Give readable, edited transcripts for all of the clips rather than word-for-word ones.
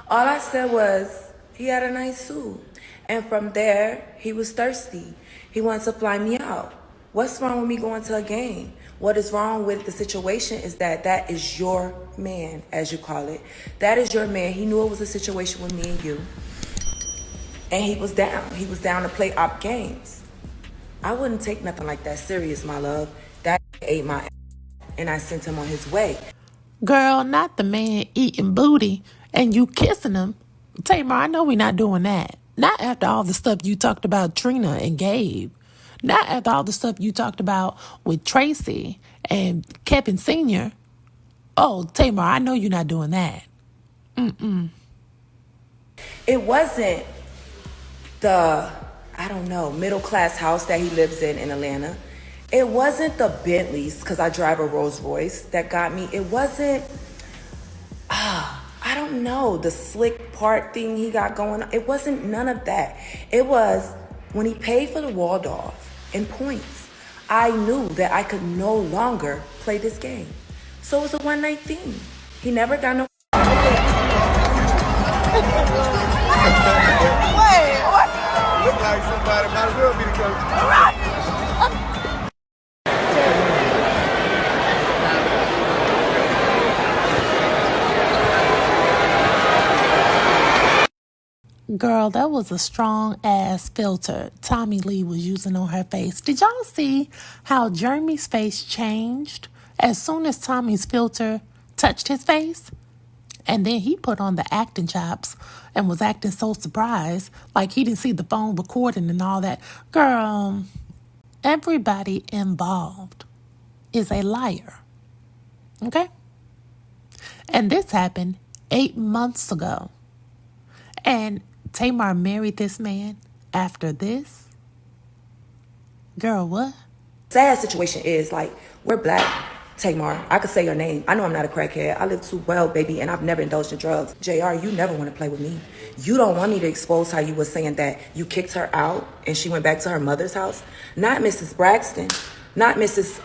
All I said was he had a nice suit. And from there, he was thirsty. He wanted to fly me out. What's wrong with me going to a game? What is wrong with the situation is that is your man, as you call it. That is your man. He knew it was a situation with me and you. And he was down. He was down to play op games. I wouldn't take nothing like that serious, my love. That ate my ass, and I sent him on his way. Girl, not the man eating booty and you kissing him. Tamar, I know we're not doing that. Not after all the stuff you talked about Trina and Gabe. Not after all the stuff you talked about with Tracy and Kevin Sr. Oh, Tamar, I know you're not doing that. It wasn't the, I don't know, middle class house that he lives in Atlanta. It wasn't the Bentleys, because I drive a Rolls Royce, that got me. It wasn't, I don't know, the slick part thing he got going on. It wasn't none of that. It was when he paid for the Waldorf in points. I knew that I could no longer play this game. So it was a one-night thing. He never got no. Wait, what? Look like somebody might as well be the coach. Girl, that was a strong ass filter Tommy Lee was using on her face. Did y'all see how Jeremy's face changed as soon as Tommy's filter touched his face? And then he put on the acting chops and was acting so surprised, like he didn't see the phone recording and all that. Girl, everybody involved is a liar. Okay? And this happened 8 months ago. And Tamar married this man after this? Girl, what? Sad situation is, like, we're black. Tamar, I could say your name. I know I'm not a crackhead. I live too well, baby, and I've never indulged in drugs. JR, you never want to play with me. You don't want me to expose how you were saying that you kicked her out and she went back to her mother's house. Not Mrs. Braxton. Not Mrs.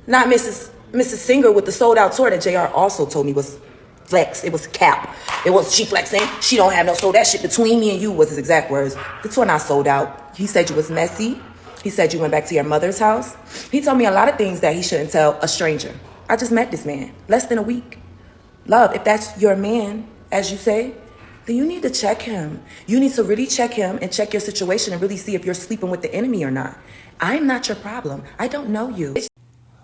Not Mrs. Singer with the sold out tour that JR also told me was flex. It was cap. It was she flexing. She don't have no soul. That shit between me and you was his exact words. The tour not sold out. He said you was messy. He said you went back to your mother's house. He told me a lot of things that he shouldn't tell a stranger. I just met this man less than a week. Love, if that's your man, as you say, then you need to check him. You need to really check him and check your situation and really see if you're sleeping with the enemy or not. I'm not your problem. I don't know you.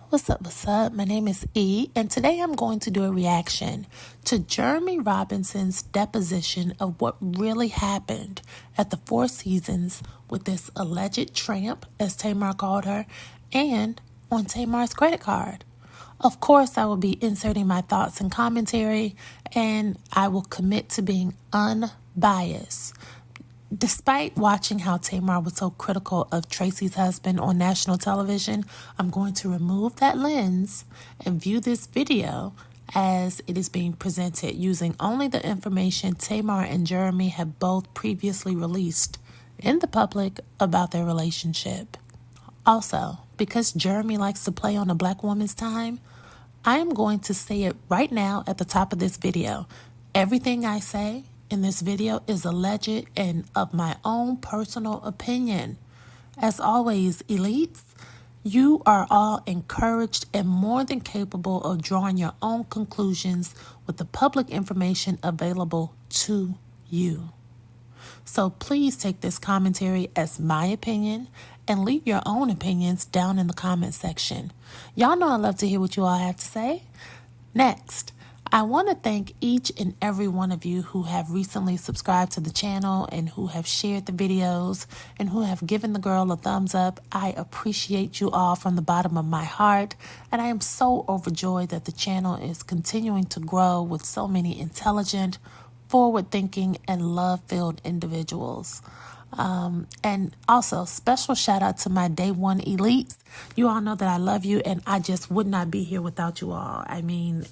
What's up, what's up? My name is E, and today I'm going to do a reaction to Jeremy Robinson's deposition of what really happened at the Four Seasons with this alleged tramp, as Tamar called her, and on Tamar's credit card. Of course, I will be inserting my thoughts and commentary, and I will commit to being unbiased. Despite watching how Tamar was so critical of Tracy's husband on national television, I'm going to remove that lens and view this video as it is being presented using only the information Tamar and Jeremy have both previously released in the public about their relationship. Also, because Jeremy likes to play on a black woman's time, I am going to say it right now at the top of this video. Everything I say in this video is alleged and of my own personal opinion. As always, elites, you are all encouraged and more than capable of drawing your own conclusions with the public information available to you. So please take this commentary as my opinion and leave your own opinions down in the comment section. Y'all know I love to hear what you all have to say. Next, I want to thank each and every one of you who have recently subscribed to the channel and who have shared the videos and who have given the girl a thumbs up. I appreciate you all from the bottom of my heart, and I am so overjoyed that the channel is continuing to grow with so many intelligent, forward-thinking, and love-filled individuals. And also, special shout out to my day one elites. You all know that I love you, and I just would not be here without you all. I mean,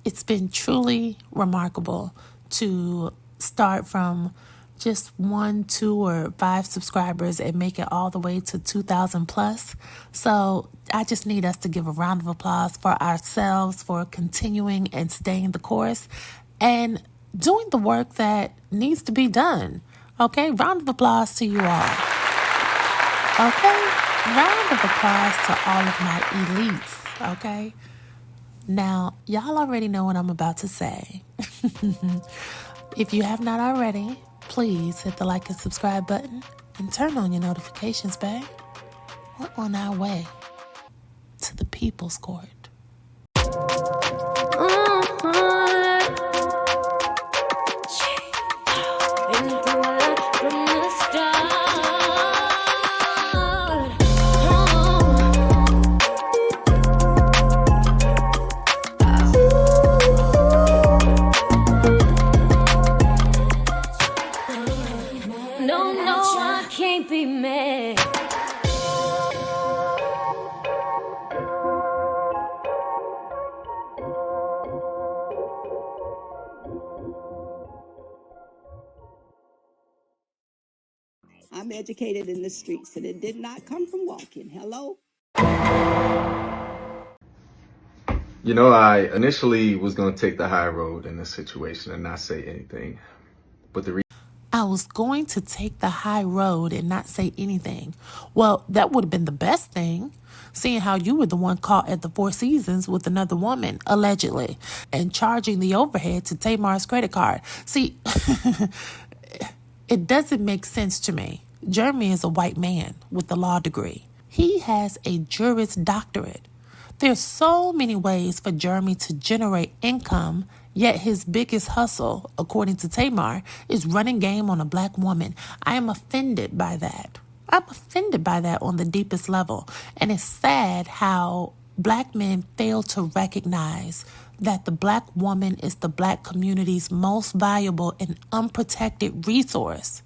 it's been truly remarkable to start from just 1, 2, or 5 subscribers and make it all the way to 2,000 plus. So I just need us to give a round of applause for ourselves for continuing and staying the course. and doing the work that needs to be done. Okay, round of applause to you all. Okay, round of applause to all of my elites. Okay, now y'all already know what I'm about to say. If you have not already, please hit the like and subscribe button and turn on your notifications, babe. We're on our way to the People's Court. I'm educated in the streets, and it did not come from walking. Hello? You know, I initially was going to take the high road in this situation and not say anything. But I was going to take the high road and not say anything. Well, that would have been the best thing, seeing how you were the one caught at the Four Seasons with another woman, allegedly, and charging the overhead to Tamar's credit card. See, it doesn't make sense to me. Jeremy is a white man with a law degree. He has a Juris Doctorate. There's so many ways for Jeremy to generate income, yet his biggest hustle, according to Tamar, is running game on a black woman. I am offended by that. I'm offended by that on the deepest level. And it's sad how black men fail to recognize that the black woman is the black community's most valuable and unprotected resource.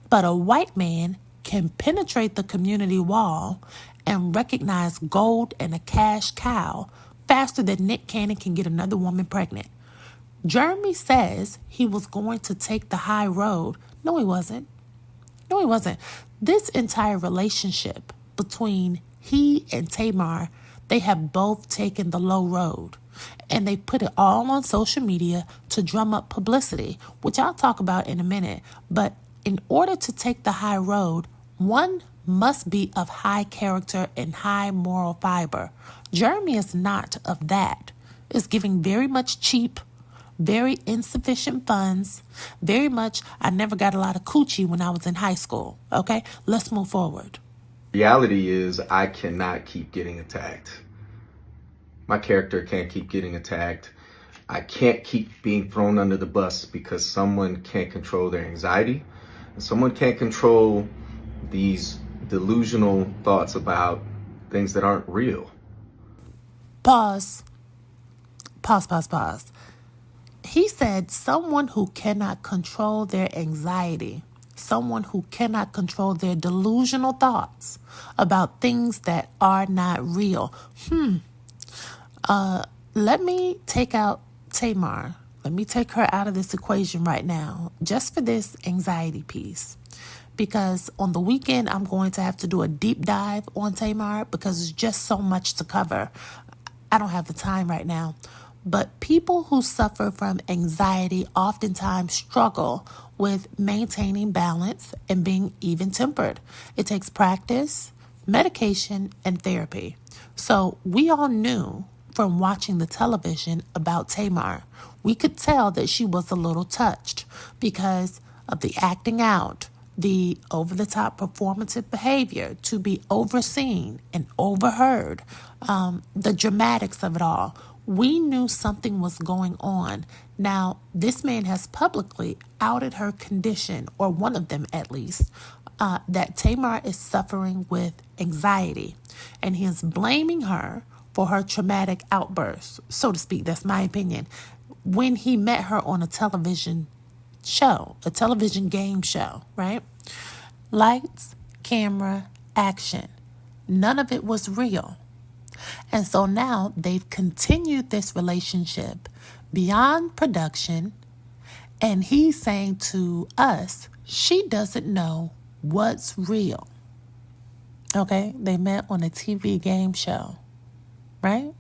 But a white man can penetrate the community wall and recognize gold and a cash cow faster than Nick Cannon can get another woman pregnant. Jeremy says he was going to take the high road. No, he wasn't. No, he wasn't. This entire relationship between he and Tamar, they have both taken the low road. And they put it all on social media to drum up publicity, which I'll talk about in a minute. But in order to take the high road, one must be of high character and high moral fiber. Jeremy is not of that. It's giving very much cheap, very insufficient funds, very much, I never got a lot of coochie when I was in high school. Okay, let's move forward. reality is I cannot keep getting attacked. My character can't keep getting attacked. I can't keep being thrown under the bus because someone can't control their anxiety and someone can't control these delusional thoughts about things that aren't real. Pause. He said someone who cannot control their anxiety, someone who cannot control their delusional thoughts about things that are not real. Let me take out Tamar. Let me take her out of this equation right now, just for this anxiety piece. Because on the weekend, I'm going to have to do a deep dive on Tamar because there's just so much to cover. I don't have the time right now. But people who suffer from anxiety oftentimes struggle with maintaining balance and being even-tempered. It takes practice, medication, and therapy. So we all knew from watching the television about Tamar, we could tell that she was a little touched because of the acting out, the over-the-top performative behavior to be overseen and overheard, the dramatics of it all. We knew something was going on. Now, this man has publicly outed her condition, or one of them at least, that Tamar is suffering with anxiety. And he is blaming her for her traumatic outbursts, so to speak. That's my opinion. When he met her on a television show, a television game show, right? Lights, camera, action. None of it was real. And so now they've continued this relationship beyond production. And he's saying to us, she doesn't know what's real. Okay? They met on a TV game show, right?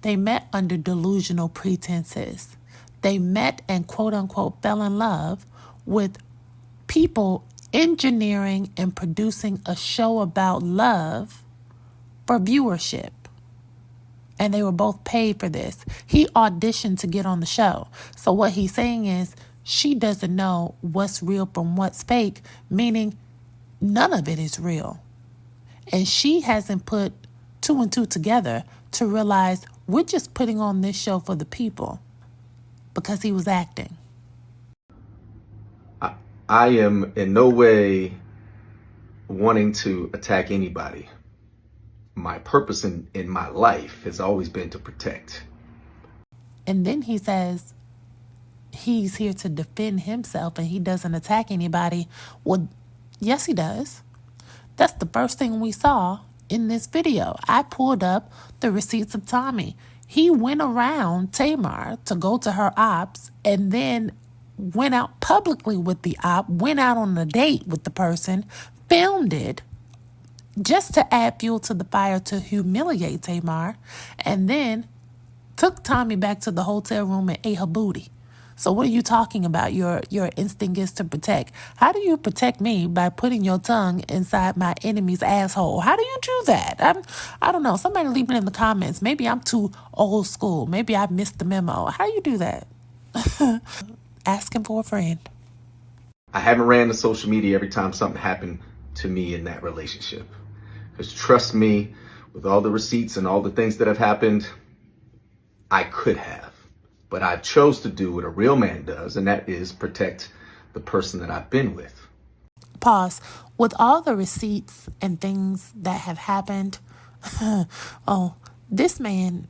They met under delusional pretenses. They met and quote unquote fell in love with people engineering and producing a show about love for viewership. And they were both paid for this. He auditioned to get on the show. So what he's saying is she doesn't know what's real from what's fake, meaning none of it is real. And she hasn't put two and two together to realize we're just putting on this show for the people because he was acting. I am in no way wanting to attack anybody. My purpose in my life has always been to protect. And then he says he's here to defend himself and he doesn't attack anybody. Well, yes, he does. That's the first thing we saw in this video. I pulled up the receipts of Tommy. He went around Tamar to go to her ops and then went out publicly with the op, went out on a date with the person, filmed it just to add fuel to the fire to humiliate Tamar, and then took Tommy back to the hotel room and ate her booty. So what are you talking about? Your instinct is to protect. How do you protect me by putting your tongue inside my enemy's asshole? How do you do that? I don't know. Somebody leave it in the comments. Maybe I'm too old school. Maybe I missed the memo. How do you do that? Asking for a friend. I haven't ran to social media every time something happened to me in that relationship. Because trust me, with all the receipts and all the things that have happened, I could have. But I chose to do what a real man does, and that is protect the person that I've been with. Pause. With all the receipts and things that have happened, this man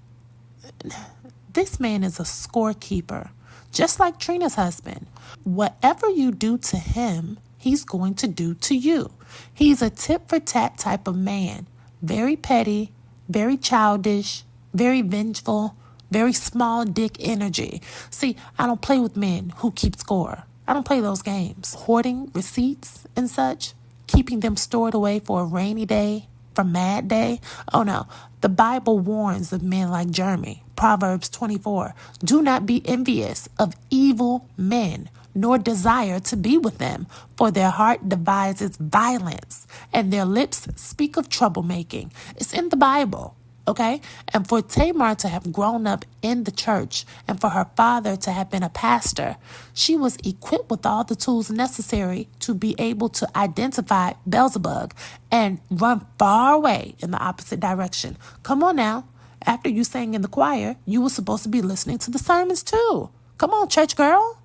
is a scorekeeper, just like Trina's husband. Whatever you do to him, he's going to do to you. He's a tit for tat type of man. Very petty, very childish, very vengeful, very small dick energy. See, I don't play with men who keep score. I don't play those games. Hoarding receipts and such, keeping them stored away for a rainy day, for mad day. Oh no, the Bible warns of men like Jeremy. Proverbs 24, do not be envious of evil men, nor desire to be with them, for their heart devises violence, and their lips speak of troublemaking. It's in the Bible. Okay? And for Tamar to have grown up in the church and for her father to have been a pastor, she was equipped with all the tools necessary to be able to identify Beelzebub and run far away in the opposite direction. Come on now. After you sang in the choir, you were supposed to be listening to the sermons too. Come on, church girl.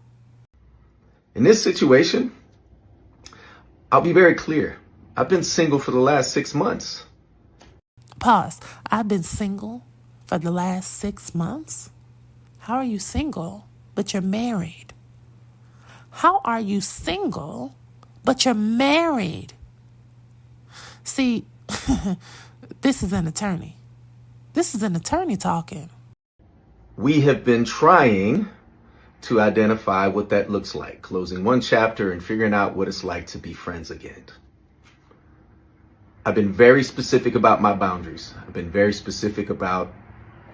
In this situation, I'll be very clear. I've been single for the last 6 months. Pause. I've been single for the last 6 months. How are you single, but you're married? How are you single, but you're married? See, this is an attorney. This is an attorney talking. We have been trying to identify what that looks like, closing one chapter and figuring out what it's like to be friends again. I've been very specific about my boundaries. I've been very specific about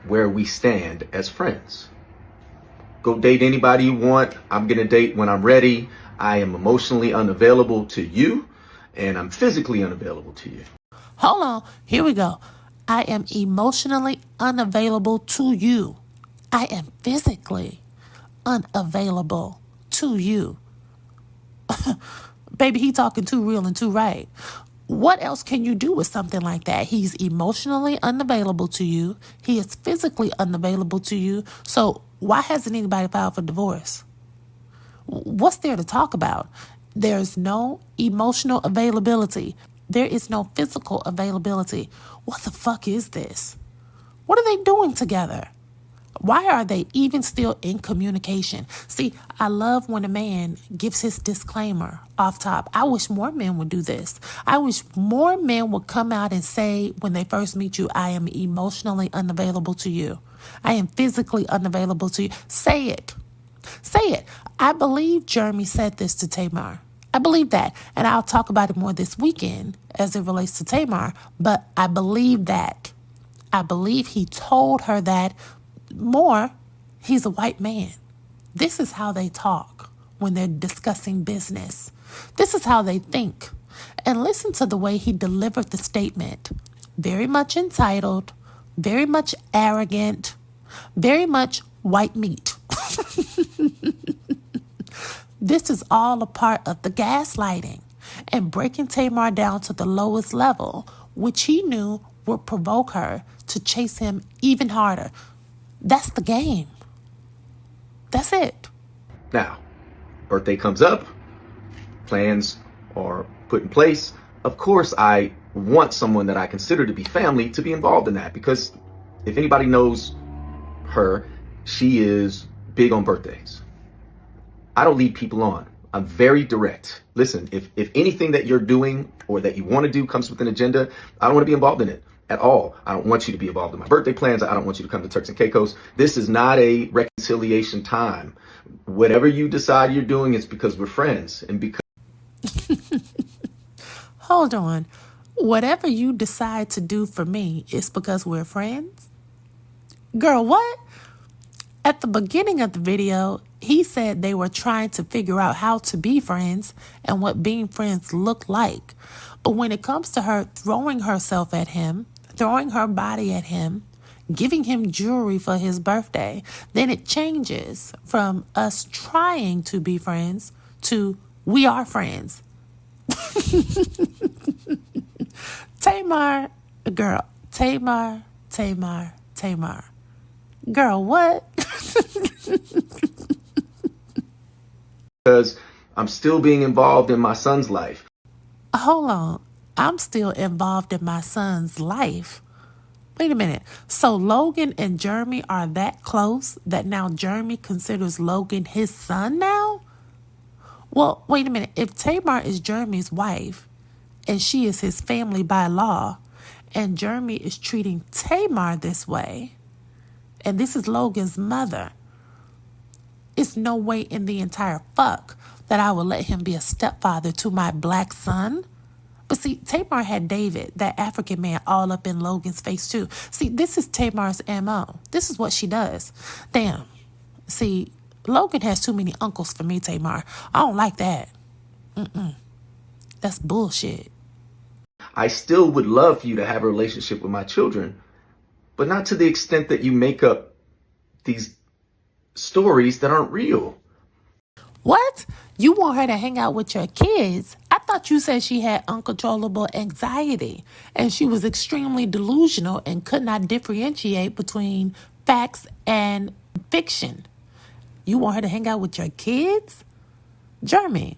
where we stand as friends. Go date anybody you want. I'm going to date when I'm ready. I am emotionally unavailable to you, and I'm physically unavailable to you. Hold on. Here we go. I am emotionally unavailable to you. I am physically unavailable to you. Baby, he talking too real and too right. What else can you do with something like that? He's emotionally unavailable to you. He is physically unavailable to you. So why hasn't anybody filed for divorce? What's there to talk about? There's no emotional availability. There is no physical availability. What the fuck is this? What are they doing together? Why are they even still in communication? See, I love when a man gives his disclaimer off top. I wish more men would do this. I wish more men would come out and say when they first meet you, I am emotionally unavailable to you. I am physically unavailable to you. Say it. Say it. I believe Jeremy said this to Tamar. I believe that. And I'll talk about it more this weekend as it relates to Tamar. But I believe that. I believe he told her that. More, he's a white man. This is how they talk when they're discussing business. This is how they think. And listen to the way he delivered the statement. Very much entitled, very much arrogant, very much white meat. This is all a part of the gaslighting and breaking Tamar down to the lowest level, which he knew would provoke her to chase him even harder. That's the game. That's it. Now, birthday comes up, plans are put in place. Of course, I want someone that I consider to be family to be involved in that, because if anybody knows her, she is big on birthdays. I don't lead people on. I'm very direct. Listen, if anything that you're doing or that you want to do comes with an agenda, I don't want to be involved in it at all. I don't want you to be involved in my birthday plans. I don't want you to come to Turks and Caicos. This is not a reconciliation time. Whatever you decide you're doing, it's because we're friends and because Hold on. Whatever you decide to do for me is because we're friends? Girl, what? At the beginning of the video, he said they were trying to figure out how to be friends and what being friends looked like. But when it comes to her throwing herself at him, throwing her body at him, giving him jewelry for his birthday, then it changes from us trying to be friends to we are friends. Tamar, girl, Tamar. Girl, what? because I'm still being involved in my son's life. Hold on. I'm still involved in my son's life. Wait a minute. So Logan and Jeremy are that close that now Jeremy considers Logan his son now? Well, wait a minute. If Tamar is Jeremy's wife and she is his family by law, and Jeremy is treating Tamar this way, and this is Logan's mother, it's no way in the entire fuck that I would let him be a stepfather to my black son. But see, Tamar had David, that African man, all up in Logan's face too. See, this is Tamar's MO. This is what she does. Damn. See, Logan has too many uncles for me, Tamar. I don't like that. That's bullshit. I still would love for you to have a relationship with my children, but not to the extent that you make up these stories that aren't real. What? You want her to hang out with your kids? I thought you said she had uncontrollable anxiety and she was extremely delusional and could not differentiate between facts and fiction. You want her to hang out with your kids? Jeremy,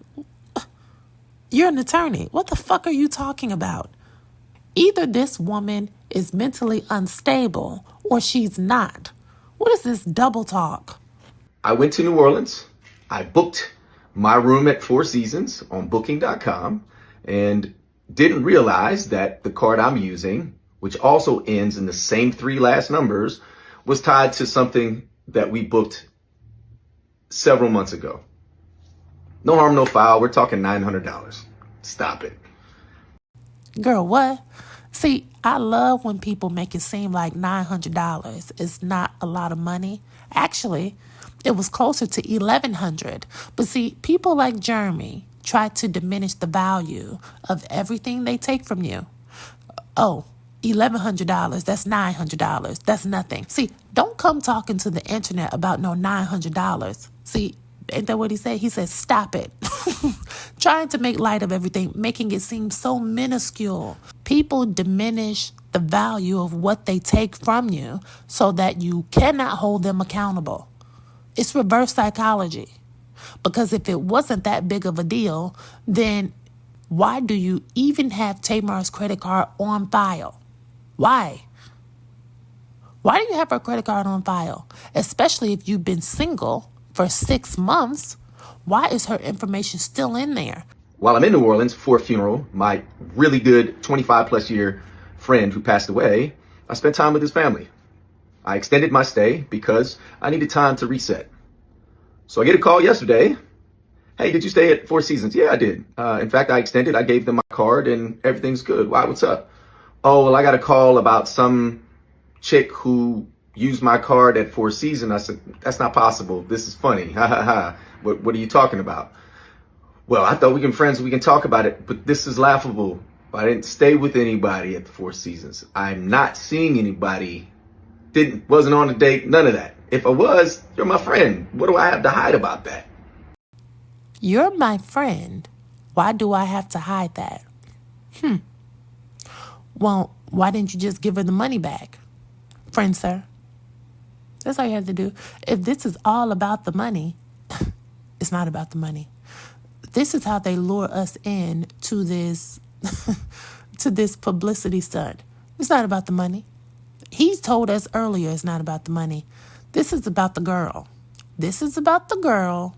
you're an attorney. What the fuck are you talking about? Either this woman is mentally unstable or she's not. What is this double talk? I went to New Orleans. I booked my room at Four Seasons on booking.com and didn't realize that the card I'm using, which also ends in the same three last numbers, was tied to something that we booked several months ago. No harm, no foul. We're talking $900. Stop it. Girl, what? See, I love when people make it seem like $900 is not a lot of money. Actually, it was closer to $1,100. But see, people like Jeremy try to diminish the value of everything they take from you. Oh, $1,100, that's $900. That's nothing. See, don't come talking to the internet about no $900. See, ain't that what he said? He said, stop it. Trying to make light of everything, making it seem so minuscule. People diminish the value of what they take from you so that you cannot hold them accountable. It's reverse psychology. Because if it wasn't that big of a deal, then why do you even have Tamar's credit card on file? Why? Why do you have her credit card on file? Especially if you've been single for 6 months. Why is her information still in there? While I'm in New Orleans for a funeral, my really good 25 plus year friend who passed away, I spent time with his family. I extended my stay because I needed time to reset. So I get a call yesterday. Hey, did you stay at Four Seasons? Yeah, I did. In fact, I extended. I gave them my card and everything's good. Why? What's up? Oh, well, I got a call about some chick who used my card at Four Seasons. I said, that's not possible. This is funny. Ha ha ha. What are you talking about? Well, I thought we can friends. We can talk about it, but this is laughable. I didn't stay with anybody at the Four Seasons. I'm not seeing anybody. Wasn't on a date. None of that. If I was, you're my friend. What do I have to hide about that? You're my friend. Why do I have to hide that? Well, why didn't you just give her the money back? Friend, sir. That's all you have to do. If this is all about the money, it's not about the money. This is how they lure us in to this to this publicity stunt. It's not about the money. He told us earlier it's not about the money. This is about the girl. This is about the girl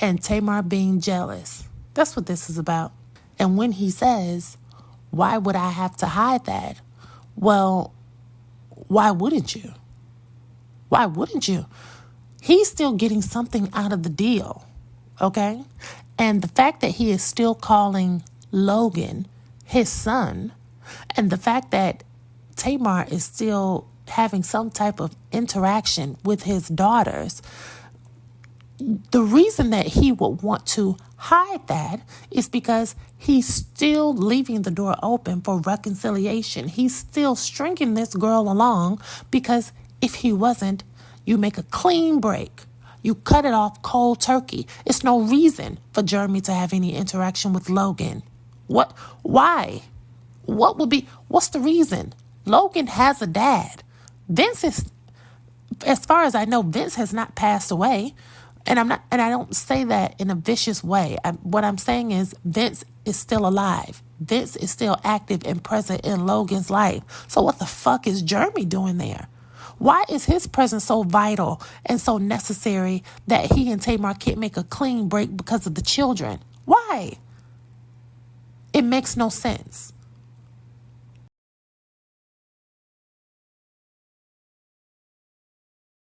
and Tamar being jealous. That's what this is about. And when he says, why would I have to hide that? Well, why wouldn't you? Why wouldn't you? He's still getting something out of the deal, okay? And the fact that he is still calling Logan his son, and the fact that Tamar is still having some type of interaction with his daughters, the reason that he would want to hide that is because he's still leaving the door open for reconciliation. He's still stringing this girl along because if he wasn't, you make a clean break. You cut it off cold turkey. It's no reason for Jeremy to have any interaction with Logan. What? Why? What's the reason? Logan has a dad. Vince is, as far as I know, Vince has not passed away. And I don't say that in a vicious way. What I'm saying is Vince is still alive. Vince is still active and present in Logan's life. So what the fuck is Jeremy doing there? Why is his presence so vital and so necessary that he and Tamar can't make a clean break because of the children? Why? It makes no sense.